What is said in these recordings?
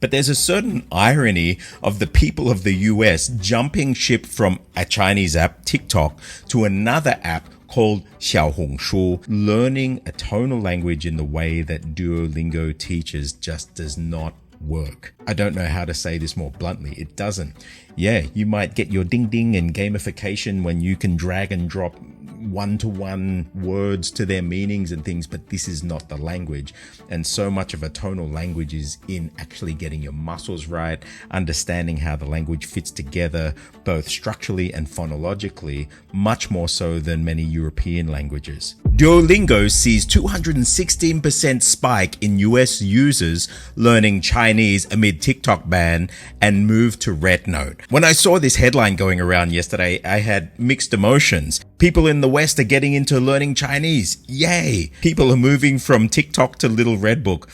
But there's a certain irony of the people of the US jumping ship from a Chinese app, TikTok, to another app called Xiǎo Hóng Shū. Learning a tonal language in the way that Duolingo teaches just does not work. I don't know how to say this more bluntly. It doesn't. Yeah, you might get your ding ding and gamification when you can drag and drop one-to-one words to their meanings and things, but this is not the language. And so much of a tonal language is in actually getting your muscles right, understanding how the language fits together, both structurally and phonologically, much more so than many European languages. Duolingo sees 216% spike in US users learning Chinese amid TikTok ban and move to RedNote. When I saw this headline going around yesterday, I had mixed emotions. People in the West are getting into learning Chinese. Yay! People are moving from TikTok to Little Red Book.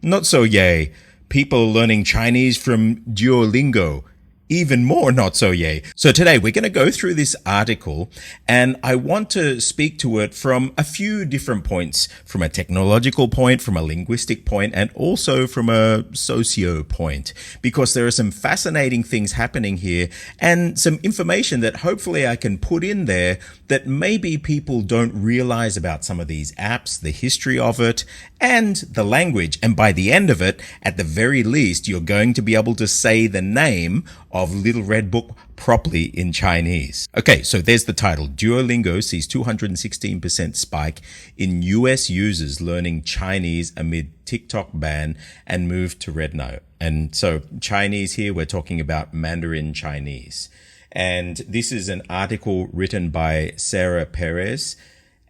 Not so yay. People are learning Chinese from Duolingo. Even more not so yay. So today we're going to go through this article and I want to speak to it from a few different points, from a technological point, from a linguistic point, and also from a socio point, because there are some fascinating things happening here and some information that hopefully I can put in there that maybe people don't realize about some of these apps, the history of it, and the language. And by the end of it, at the very least, you're going to be able to say the name of Little Red Book properly in Chinese. Okay, so there's the title. Duolingo sees 216% spike in US users learning Chinese amid TikTok ban and move to RedNote. And so Chinese here, we're talking about Mandarin Chinese. And this is an article written by Sarah Perez,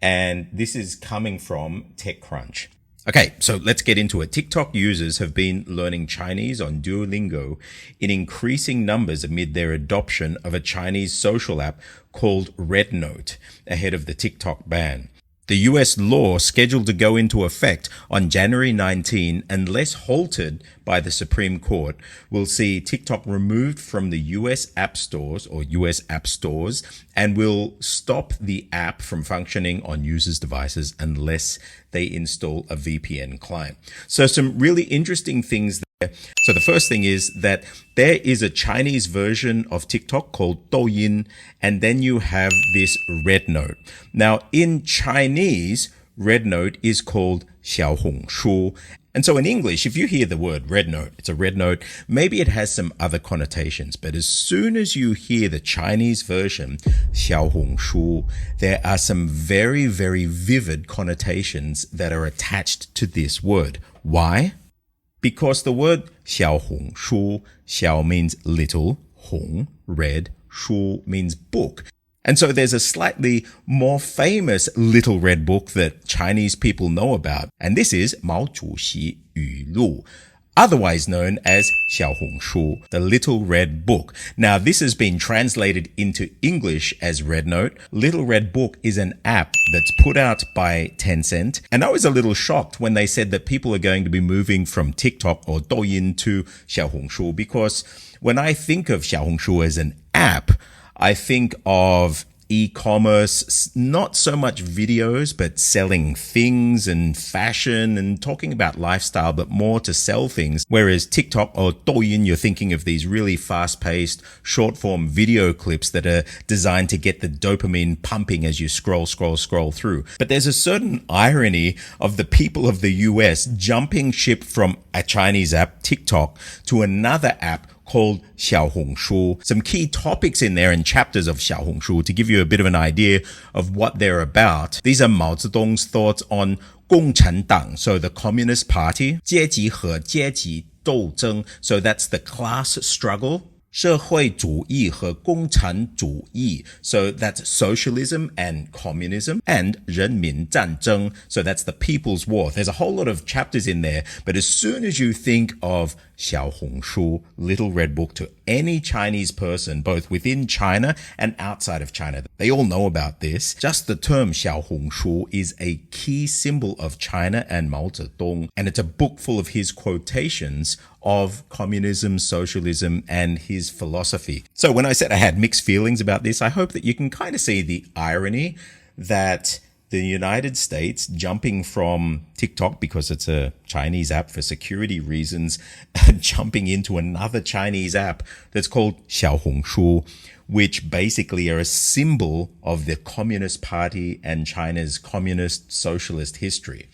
and this is coming from TechCrunch. Okay, so let's get into it. TikTok users have been learning Chinese on Duolingo in increasing numbers amid their adoption of a Chinese social app called RedNote ahead of the TikTok ban. The US law scheduled to go into effect on January 19, unless halted by the Supreme Court, will see TikTok removed from the US app stores or US app stores and will stop the app from functioning on users' devices unless they install a VPN client. So some really interesting things there. So the first thing is that there is a Chinese version of TikTok called Douyin, and then you have this RedNote. Now in Chinese, RedNote is called Xiǎo Hóng Shū. And so in English, if you hear the word RedNote, it's a red note, maybe it has some other connotations. But as soon as you hear the Chinese version, Xiǎo Hóng Shū, there are some very, very vivid connotations that are attached to this word. Why? Because the word Xiǎo Hóng Shū, Xiǎo means little, Hong, red, Shū means book. And so there's a slightly more famous Little Red Book that Chinese people know about, and this is Mao Zhuxi Yu Lu, otherwise known as Xiǎo Hóng Shū, the Little Red Book. Now, this has been translated into English as RedNote. Little Red Book is an app that's put out by Tencent, and I was a little shocked when they said that people are going to be moving from TikTok or Douyin to Xiǎo Hóng Shū, because when I think of Xiǎo Hóng Shū as an app, I think of e-commerce, not so much videos, but selling things and fashion and talking about lifestyle, but more to sell things. Whereas TikTok or Douyin, you're thinking of these really fast-paced, short-form video clips that are designed to get the dopamine pumping as you scroll through. But there's a certain irony of the people of the US jumping ship from a Chinese app, TikTok, to another app called Xiǎo Hóng Shū. Some key topics in there and chapters of Xiǎo Hóng Shū to give you a bit of an idea of what they're about. These are Mao Zedong's thoughts on 共产党, so the Communist Party, 阶级和阶级斗争, so that's the class struggle. 社会主义和共产主义, so that's socialism and communism, and 人民战争, so that's the people's war. There's a whole lot of chapters in there, but as soon as you think of Xiǎo Hóng Shū, Little Red Book, to any Chinese person, both within China and outside of China, they all know about this. Just the term Xiǎo Hóng Shū is a key symbol of China and Mao Zedong, and it's a book full of his quotations of communism, socialism, and his philosophy. So when I said I had mixed feelings about this, I hope that you can kind of see the irony that the United States jumping from TikTok, because it's a Chinese app for security reasons, jumping into another Chinese app that's called Xiǎo Hóng Shū, which basically are a symbol of the Communist Party and China's communist socialist history.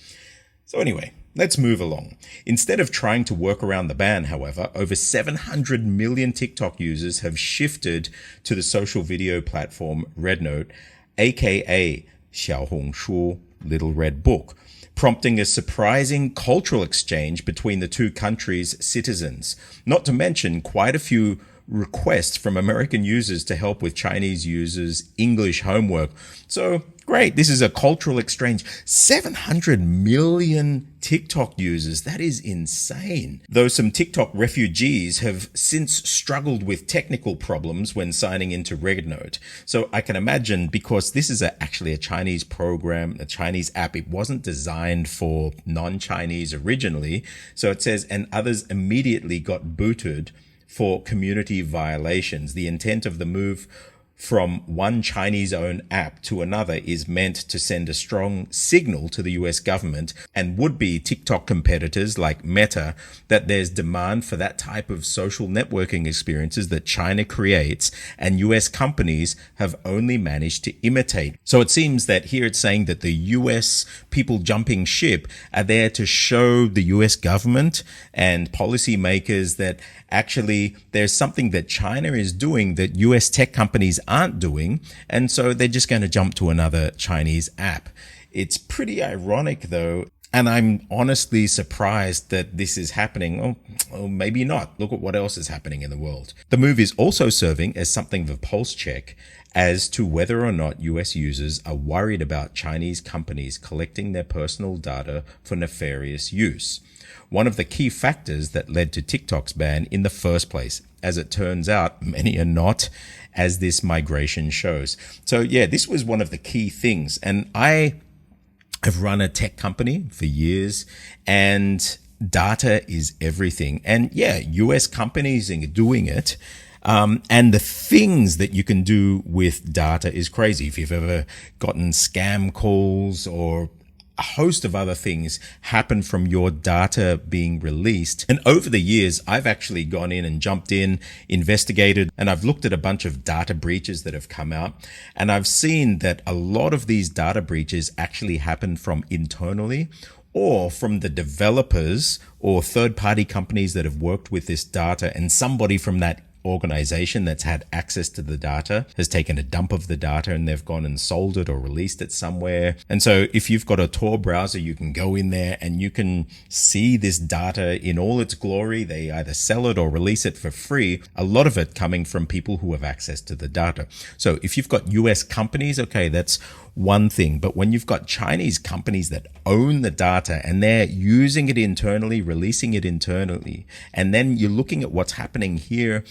So anyway, let's move along. Instead of trying to work around the ban, however, over 700 million TikTok users have shifted to the social video platform RedNote, aka Xiǎo Hóng Shū, Little Red Book, prompting a surprising cultural exchange between the two countries' citizens, not to mention quite a few requests from American users to help with Chinese users' English homework. So great, this is a cultural exchange. 700 million TikTok users, that is insane. Though some TikTok refugees have since struggled with technical problems when signing into RedNote. So I can imagine, because this is actually a Chinese program, a Chinese app, it wasn't designed for non-Chinese originally. So it says, and others immediately got booted for community violations. The intent of the move from one Chinese-owned app to another is meant to send a strong signal to the US government and would-be TikTok competitors like Meta that there's demand for that type of social networking experiences that China creates and US companies have only managed to imitate. So it seems that here it's saying that the US people jumping ship are there to show the US government and policymakers that actually there's something that China is doing that US tech companies aren't doing, and so they're just going to jump to another Chinese app. It's pretty ironic though, and I'm honestly surprised that this is happening. Oh, maybe not. Look at what else is happening in the world. The move is also serving as something of a pulse check as to whether or not US users are worried about Chinese companies collecting their personal data for nefarious use. One of the key factors that led to TikTok's ban in the first place. As it turns out, many are not, as this migration shows. So yeah, this was one of the key things. And I have run a tech company for years, and data is everything. And yeah, US companies are doing it. And the things that you can do with data is crazy. If you've ever gotten scam calls or a host of other things happen from your data being released. And over the years, I've actually gone in and jumped in, investigated, and I've looked at a bunch of data breaches that have come out. And I've seen that a lot of these data breaches actually happen from internally or from the developers or third-party companies that have worked with this data, and somebody from that organization that's had access to the data has taken a dump of the data and they've gone and sold it or released it somewhere. And so if you've got a Tor browser, you can go in there and you can see this data in all its glory. They either sell it or release it for free, a lot of it coming from people who have access to the data. So if you've got US companies, okay, that's one thing. But when you've got Chinese companies that own the data and they're using it internally, releasing it internally, and then you're looking at what's happening here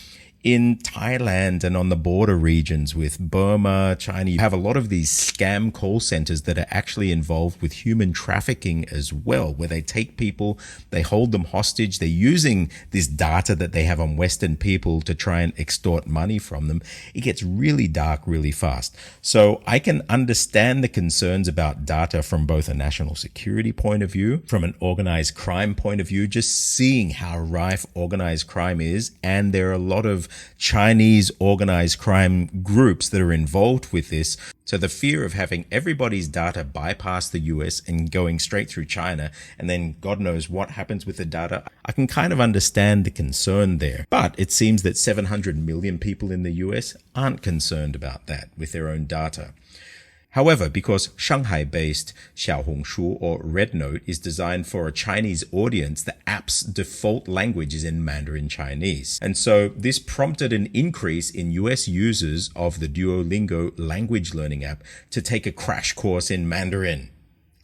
in Thailand and on the border regions with Burma, China, you have a lot of these scam call centers that are actually involved with human trafficking as well, where they take people, they hold them hostage, they're using this data that they have on Western people to try and extort money from them. It gets really dark really fast. So I can understand the concerns about data from both a national security point of view, from an organized crime point of view, just seeing how rife organized crime is. And there are a lot of Chinese organized crime groups that are involved with this. So the fear of having everybody's data bypass the US and going straight through China, and then God knows what happens with the data, I can kind of understand the concern there. But it seems that 700 million people in the US aren't concerned about that with their own data. However, because Shanghai-based Xiǎo Hóng Shū or RedNote is designed for a Chinese audience, the app's default language is in Mandarin Chinese. And so this prompted an increase in US users of the Duolingo language learning app to take a crash course in Mandarin.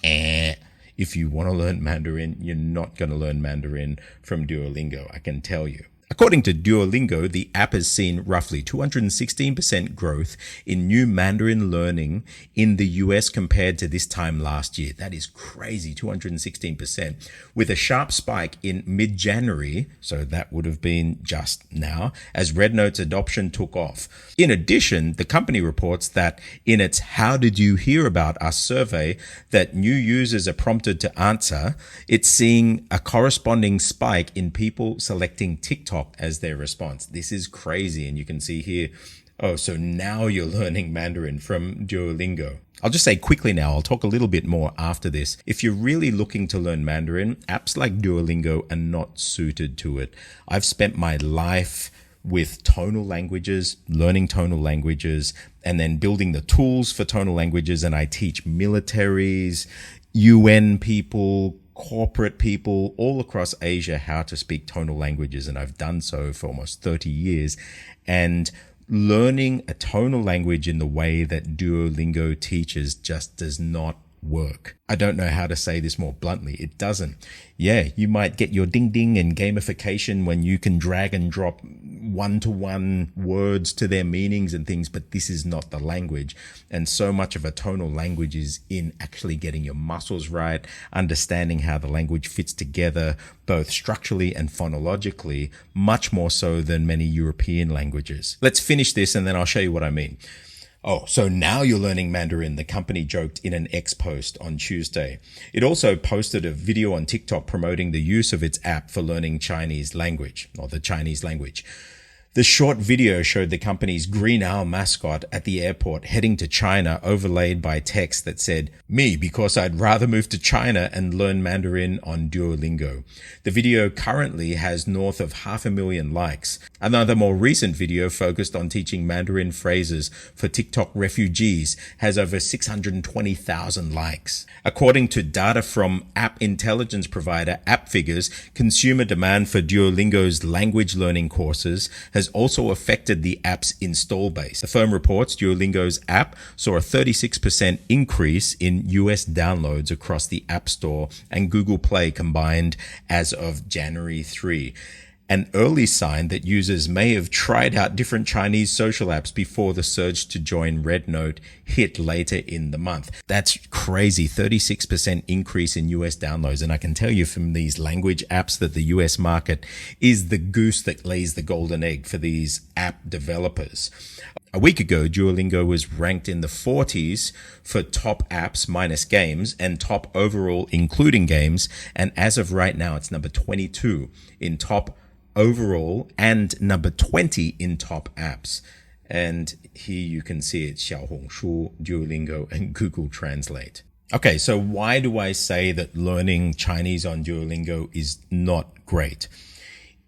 If you want to learn Mandarin, you're not going to learn Mandarin from Duolingo, I can tell you. According to Duolingo, the app has seen roughly 216% growth in new Mandarin learning in the US compared to this time last year. That is crazy, 216%, with a sharp spike in mid-January, so that would have been just now, as RedNote's adoption took off. In addition, the company reports that in its How Did You Hear About Us survey that new users are prompted to answer, it's seeing a corresponding spike in people selecting TikTok as their response. This is crazy. And you can see here, oh, so now you're learning Mandarin from Duolingo. I'll just say quickly now, I'll talk a little bit more after this. If you're really looking to learn Mandarin, apps like Duolingo are not suited to it. I've spent my life with tonal languages, learning tonal languages, and then building the tools for tonal languages. And I teach militaries, UN people, corporate people all across Asia how to speak tonal languages. And I've done so for almost 30 years. And learning a tonal language in the way that Duolingo teaches just does not work. I don't know how to say this more bluntly. It doesn't. Yeah, you might get your ding ding and gamification when you can drag and drop one-to-one words to their meanings and things, but this is not the language. And so much of a tonal language is in actually getting your muscles right, understanding how the language fits together, both structurally and phonologically, much more so than many European languages. Let's finish this and then I'll show you what I mean. Oh, so now you're learning Mandarin, the company joked in an X post on Tuesday. It also posted a video on TikTok promoting the use of its app for learning Chinese language, or the Chinese language. The short video showed the company's green owl mascot at the airport heading to China, overlaid by text that said, "Me, because I'd rather move to China and learn Mandarin on Duolingo." The video currently has north of 500,000 likes. Another more recent video focused on teaching Mandarin phrases for TikTok refugees has over 620,000 likes. According to data from app intelligence provider AppFigures, consumer demand for Duolingo's language learning courses has also affected the app's install base. The firm reports Duolingo's app saw a 36% increase in US downloads across the App Store and Google Play combined as of January 3. An early sign that users may have tried out different Chinese social apps before the surge to join RedNote hit later in the month. That's crazy, 36% increase in US downloads. And I can tell you from these language apps that the US market is the goose that lays the golden egg for these app developers. A week ago, Duolingo was ranked in the 40s for top apps minus games and top overall including games. And as of right now, it's number 22 in top overall and number 20 in top apps. And here you can see it, Xiǎo Hóng Shū, Duolingo, and Google Translate. Okay, so why do I say that learning Chinese on Duolingo is not great?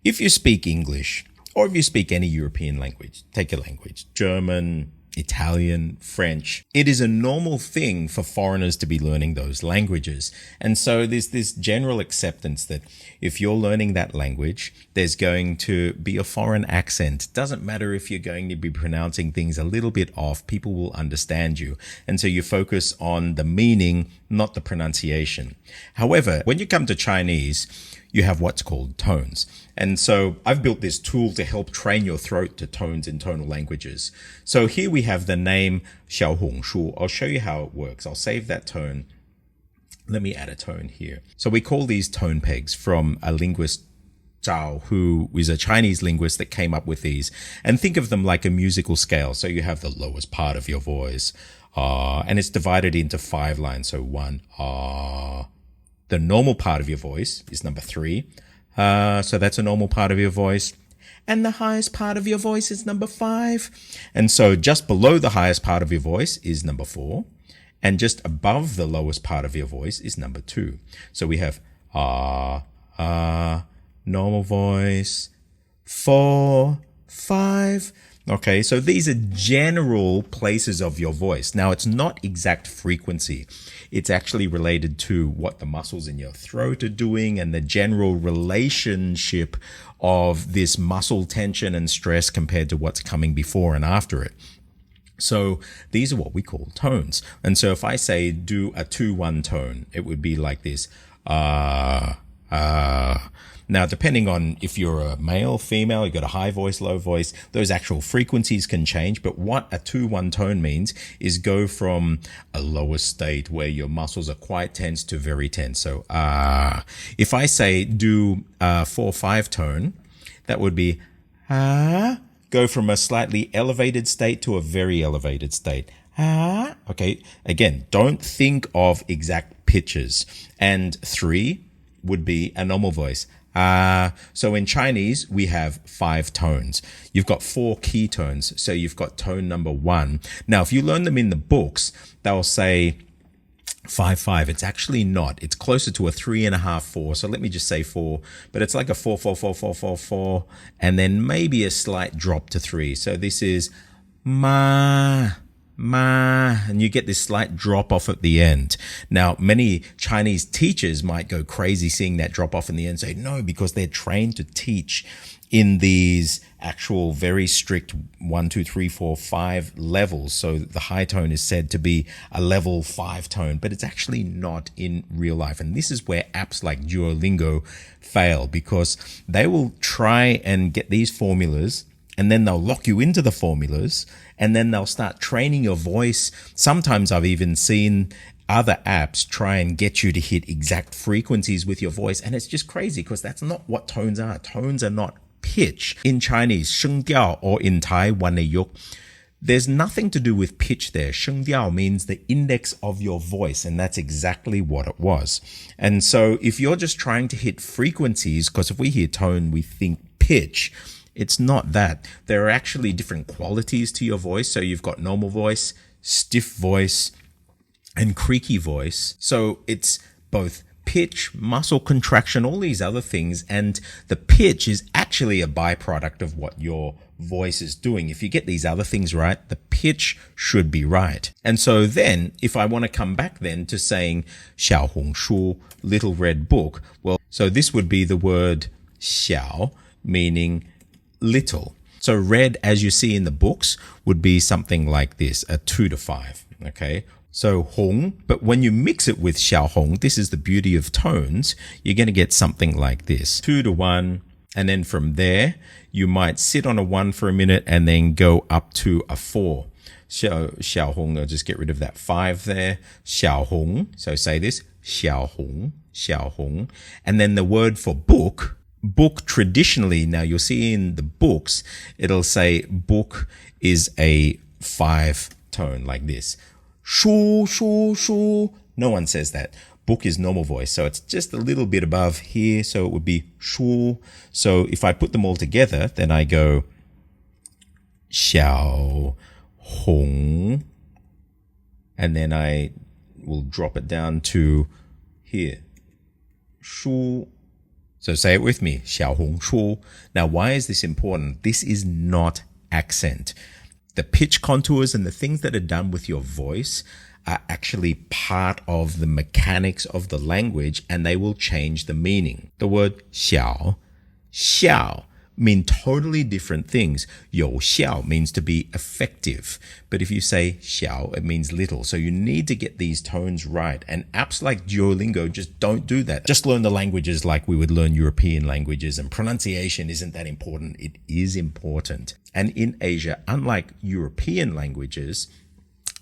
If you speak English, or if you speak any European language, take a language, German, Italian, French, it is a normal thing for foreigners to be learning those languages. And so there's this general acceptance that if you're learning that language, there's going to be a foreign accent. Doesn't matter if you're going to be pronouncing things a little bit off, people will understand you. And so you focus on the meaning, not the pronunciation. However, when you come to Chinese, you have what's called tones. And so I've built this tool to help train your throat to tones in tonal languages. So here we have the name Xiǎo Hóng Shū. I'll show you how it works. I'll save that tone. Let me add a tone here. So we call these tone pegs from a linguist, Zhao, who is a Chinese linguist that came up with these. And think of them like a musical scale. So you have the lowest part of your voice, and it's divided into 5 lines. So 1, the normal part of your voice is number 3. So that's a normal part of your voice. And the highest part of your voice is number 5. And so just below the highest part of your voice is number 4. And just above the lowest part of your voice is number 2. So we have normal voice, 4, 5. Okay, so these are general places of your voice. Now, it's not exact frequency. It's actually related to what the muscles in your throat are doing and the general relationship of this muscle tension and stress compared to what's coming before and after it. So these are what we call tones. And so if I say do a 2-1 tone, it would be like this. Now, depending on if you're a male, female, you've got a high voice, low voice, those actual frequencies can change. But what a 2-1 tone means is go from a lower state where your muscles are quite tense to very tense. So, if I say do 4-5 tone, that would be go from a slightly elevated state to a very elevated state. Okay, again, don't think of exact pitches. And 3 would be a normal voice. So in Chinese, we have 5 tones. You've got 4 key tones. So you've got tone number 1. Now, if you learn them in the books, they'll say 5-5. It's actually not. It's closer to a 3.5, 4. So let me just say 4, but it's like a 4-4-4-4-4-4, and then maybe a slight drop to 3. So this is ma, and you get this slight drop off at the end. Now, many Chinese teachers might go crazy seeing that drop off in the end, say no, because they're trained to teach in these actual very strict 1, 2, 3, 4, 5 levels. So the high tone is said to be a level 5 tone, but it's actually not in real life. And this is where apps like Duolingo fail, because they will try and get these formulas, and then they'll lock you into the formulas, and then they'll start training your voice. Sometimes I've even seen other apps try and get you to hit exact frequencies with your voice. And it's just crazy, because that's not what tones are. Tones are not pitch. In Chinese, 声调, or in Thai, 完内yok, there's nothing to do with pitch there. 声调 means the index of your voice, and that's exactly what it was. And so if you're just trying to hit frequencies, because if we hear tone, we think pitch, it's not that. There are actually different qualities to your voice. So you've got normal voice, stiff voice, and creaky voice. So it's both pitch, muscle contraction, all these other things. And the pitch is actually a byproduct of what your voice is doing. If you get these other things right, the pitch should be right. And so then if I want to come back then to saying Xiǎo Hóng Shū, little red book, well, so this would be the word xiǎo, meaning little. So red, as you see in the books, would be something like this, a 2 to 5. Okay. So hong, but when you mix it with xiǎo hong, this is the beauty of tones, you're going to get something like this, 2 to 1. And then from there, you might sit on a 1 for a minute and then go up to a 4. So xiǎo hong, I'll just get rid of that 5 there. Xiǎo hong. So say this, xiǎo hong, xiǎo hong. And then the word for book, book traditionally, now you'll see in the books, it'll say book is a 5 tone like this. Shū, shū, shū. No one says that. Book is normal voice. So it's just a little bit above here. So it would be shū. So if I put them all together, then I go xiǎo hong. And then I will drop it down to here. Shū. So say it with me, Xiǎo Hóng Shū. Now, why is this important? This is not accent. The pitch contours and the things that are done with your voice are actually part of the mechanics of the language, and they will change the meaning. The word xiǎo, xiǎo, mean totally different things. 有效 means to be effective. But if you say 小, it means little. So you need to get these tones right. And apps like Duolingo just don't do that. Just learn the languages like we would learn European languages, and pronunciation isn't that important. It is important. And in Asia, unlike European languages,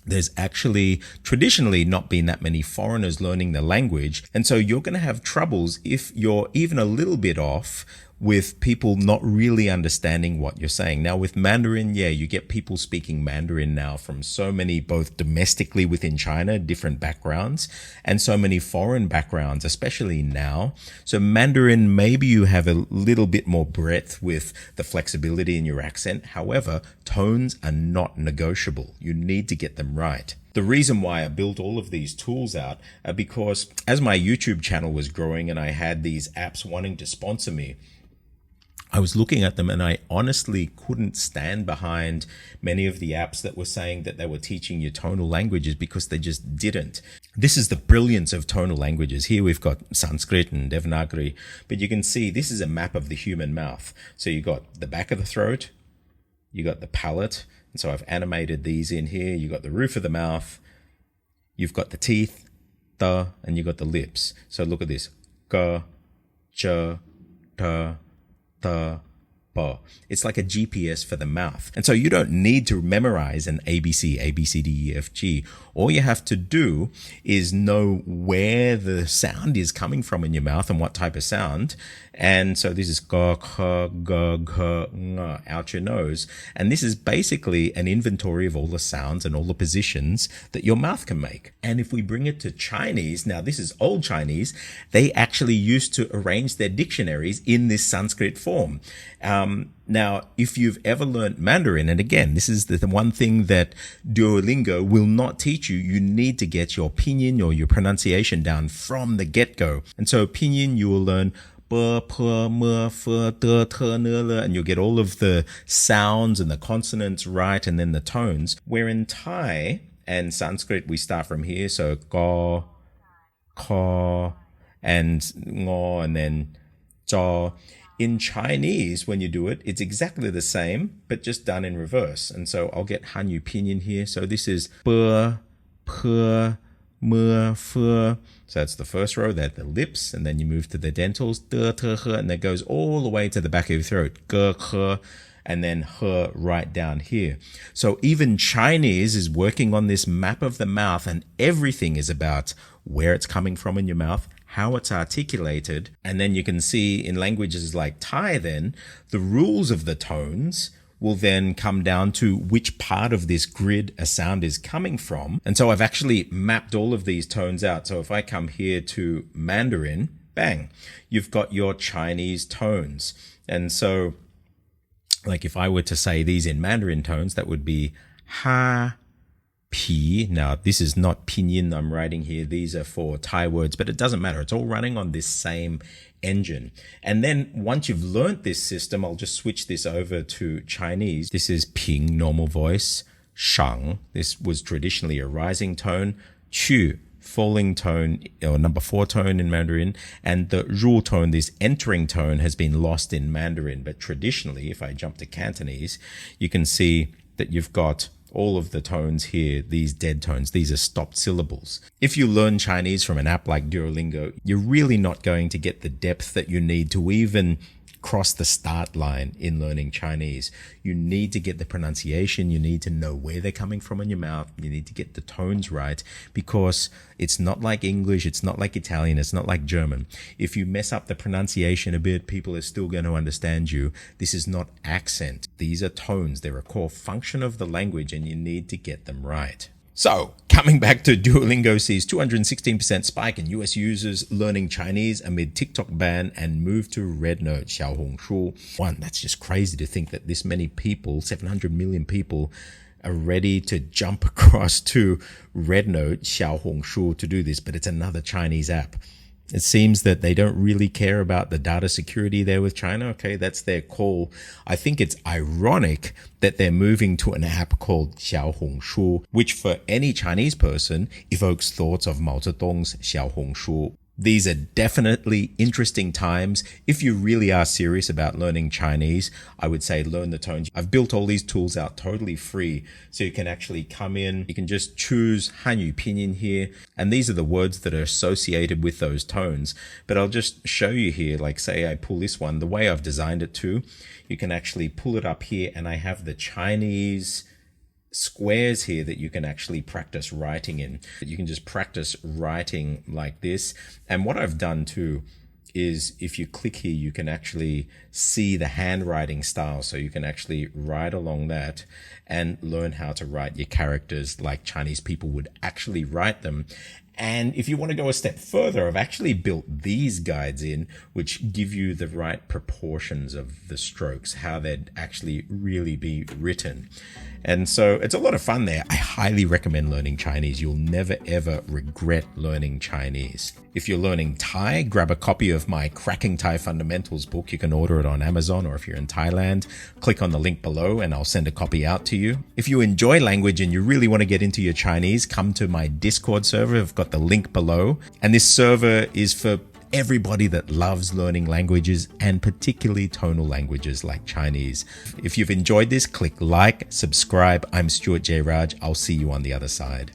there's actually traditionally not been that many foreigners learning the language. And so you're going to have troubles if you're even a little bit off with people not really understanding what you're saying. Now with Mandarin, yeah, you get people speaking Mandarin now from so many, both domestically within China, different backgrounds, and so many foreign backgrounds, especially now. So Mandarin, maybe you have a little bit more breadth with the flexibility in your accent. However, tones are not negotiable. You need to get them right. The reason why I built all of these tools out are because as my YouTube channel was growing and I had these apps wanting to sponsor me, I was looking at them and I honestly couldn't stand behind many of the apps that were saying that they were teaching you tonal languages, because they just didn't. This is the brilliance of tonal languages. Here we've got Sanskrit and Devanagari, but you can see this is a map of the human mouth. So you got the back of the throat, you got the palate, and so I've animated these in here. You got the roof of the mouth, you've got the teeth, and you got the lips. So look at this. Ga, cha, t, t, b. It's like a GPS for the mouth. And so you don't need to memorize an ABC, A, B, C, D, E, F, G. All you have to do is know where the sound is coming from in your mouth and what type of sound. And so this is g, k, g, g, ng, out your nose. And this is basically an inventory of all the sounds and all the positions that your mouth can make. And if we bring it to Chinese, now this is old Chinese, they actually used to arrange their dictionaries in this Sanskrit form. Now, if you've ever learned Mandarin, and again, this is the one thing that Duolingo will not teach you, you need to get your pinyin or your pronunciation down from the get-go. And so pinyin, you will learn b, p, m, f, d, t, n, l, and you'll get all of the sounds and the consonants right, and then the tones. Where in Thai and Sanskrit, we start from here, so go, ko, and ngo, and then jaw. In Chinese, when you do it, it's exactly the same, but just done in reverse. And so I'll get Hanyu Pinyin here. So this is b, p, m, f. So that's the first row, that's the lips, and then you move to the dentals, d, t, h, and that goes all the way to the back of your throat, g, k, and then h right down here. So even Chinese is working on this map of the mouth, and everything is about where it's coming from in your mouth, how it's articulated. And then you can see in languages like Thai, then the rules of the tones will then come down to which part of this grid a sound is coming from. And so I've actually mapped all of these tones out. So if I come here to Mandarin, bang, you've got your Chinese tones. And so like if I were to say these in Mandarin tones, that would be ha, P. Now, this is not pinyin I'm writing here. These are for Thai words, but it doesn't matter. It's all running on this same engine. And then once you've learnt this system, I'll just switch this over to Chinese. This is ping, normal voice. Shang, this was traditionally a rising tone. Qu, falling tone, or number 4 tone in Mandarin. And the ru tone, this entering tone, has been lost in Mandarin. But traditionally, if I jump to Cantonese, you can see that you've got all of the tones here, these dead tones, these are stopped syllables. If you learn Chinese from an app like Duolingo, you're really not going to get the depth that you need to even cross the start line in learning Chinese. You need to get the pronunciation. You need to know where they're coming from in your mouth. You need to get the tones right, because it's not like English. It's not like Italian. It's not like German. If you mess up the pronunciation a bit, people are still going to understand you. This is not accent. These are tones. They're a core function of the language, and you need to get them right. So, coming back to Duolingo sees 216% spike in US users learning Chinese amid TikTok ban and move to RedNote, Xiǎo Hóng Shū. One, that's just crazy to think that this many people, 700 million people, are ready to jump across to RedNote, Xiǎo Hóng Shū, to do this, but it's another Chinese app. It seems that they don't really care about the data security there with China. Okay, that's their call. I think it's ironic that they're moving to an app called Xiǎo Hóng Shū, which for any Chinese person evokes thoughts of Mao Zedong's Xiǎo Hóng Shū. These are definitely interesting times. If you really are serious about learning Chinese, I would say learn the tones. I've built all these tools out totally free, so you can actually come in, you can just choose Hanyu Pinyin here, and these are the words that are associated with those tones. But I'll just show you here, like say I pull this one, the way I've designed it to, you can actually pull it up here, and I have the Chinese squares here that you can actually practice writing in. You can just practice writing like this. And what I've done too is if you click here, you can actually see the handwriting style. So you can actually write along that and learn how to write your characters like Chinese people would actually write them. And if you want to go a step further, I've actually built these guides in, which give you the right proportions of the strokes, how they'd actually really be written. And so it's a lot of fun there. I highly recommend learning Chinese. You'll never, ever regret learning Chinese. If you're learning Thai, grab a copy of my Cracking Thai Fundamentals book. You can order it on Amazon, or if you're in Thailand, click on the link below and I'll send a copy out to you. If you enjoy language and you really want to get into your Chinese, come to my Discord server. I've got the link below. And this server is for everybody that loves learning languages, and particularly tonal languages like Chinese. If you've enjoyed this, click like, subscribe. I'm Stuart J. Raj. I'll see you on the other side.